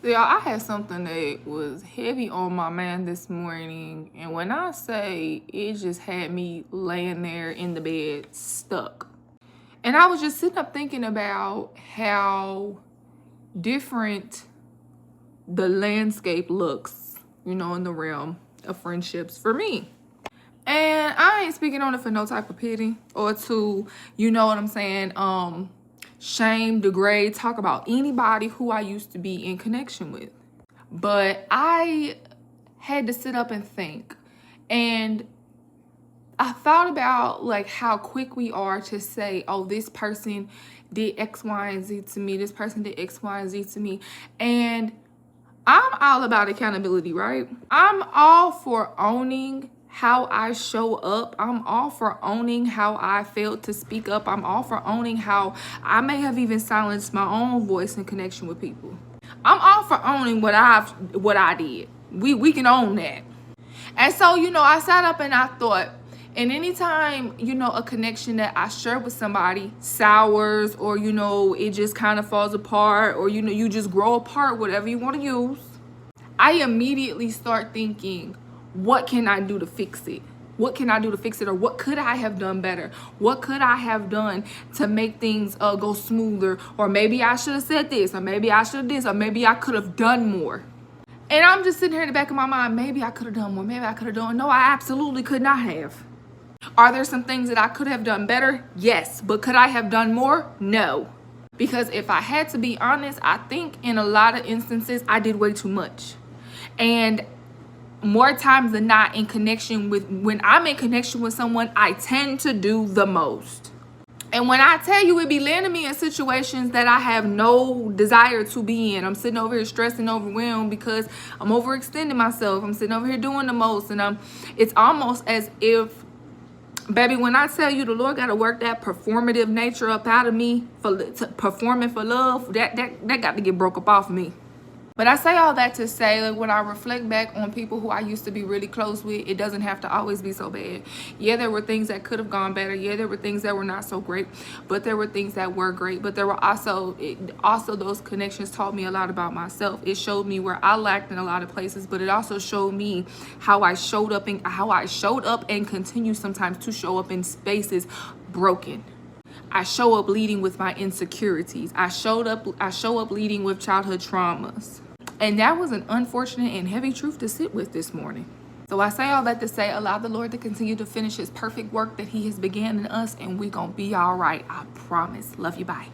Yeah, I had something that was heavy on my mind this morning, and when I say it just had me laying there in the bed stuck. And I was just sitting up thinking about how different the landscape looks, in the realm of friendships for me. And I ain't speaking on it for no type of pity or to, you know what I'm saying, shame, degrade, talk about anybody who I used to be in connection with. But I had to sit up and think. And I thought about like how quick we are to say, oh, this person did X, Y, and Z to me. This person did X, Y, and Z to me. And I'm all about accountability, right? I'm all for owning how I show up. I'm all for owning how I failed to speak up. I'm all for owning how I may have even silenced my own voice in connection with people. I'm all for owning what I did. We can own that. And so, I sat up and I thought, and anytime, a connection that I share with somebody sours or, it just kind of falls apart or, you just grow apart, whatever you want to use, I immediately start thinking, what can I do to fix it? What can I do to fix it? Or what could I have done better? What could I have done to make things go smoother? Or maybe I should have said this, or maybe I should have this, or maybe I could have done more. And I'm just sitting here in the back of my mind, maybe I could have done more, maybe I could have done. No, I absolutely could not have. Are there some things that I could have done better? Yes. But could I have done more? No. Because if I had to be honest, I think in a lot of instances, I did way too much. And more times than not, when I'm in connection with someone, I tend to do the most. And when I tell you, it be landing me in situations that I have no desire to be in. I'm sitting over here stressing, overwhelmed because I'm overextending myself. I'm sitting over here doing the most. And it's almost as if, baby, when I tell you the Lord got to work that performative nature up out of me for performing for love, that got to get broke up off of me. But I say all that to say, like, when I reflect back on people who I used to be really close with, it doesn't have to always be so bad. Yeah, there were things that could have gone better. Yeah, there were things that were not so great, but there were things that were great. But there were also those connections taught me a lot about myself. It showed me where I lacked in a lot of places, but it also showed me how I showed up and continue sometimes to show up in spaces broken. I show up leading with my insecurities. I show up leading with childhood traumas. And that was an unfortunate and heavy truth to sit with this morning. So I say all that to say, allow the Lord to continue to finish his perfect work that he has began in us, and we're going to be all right. I promise. Love you. Bye.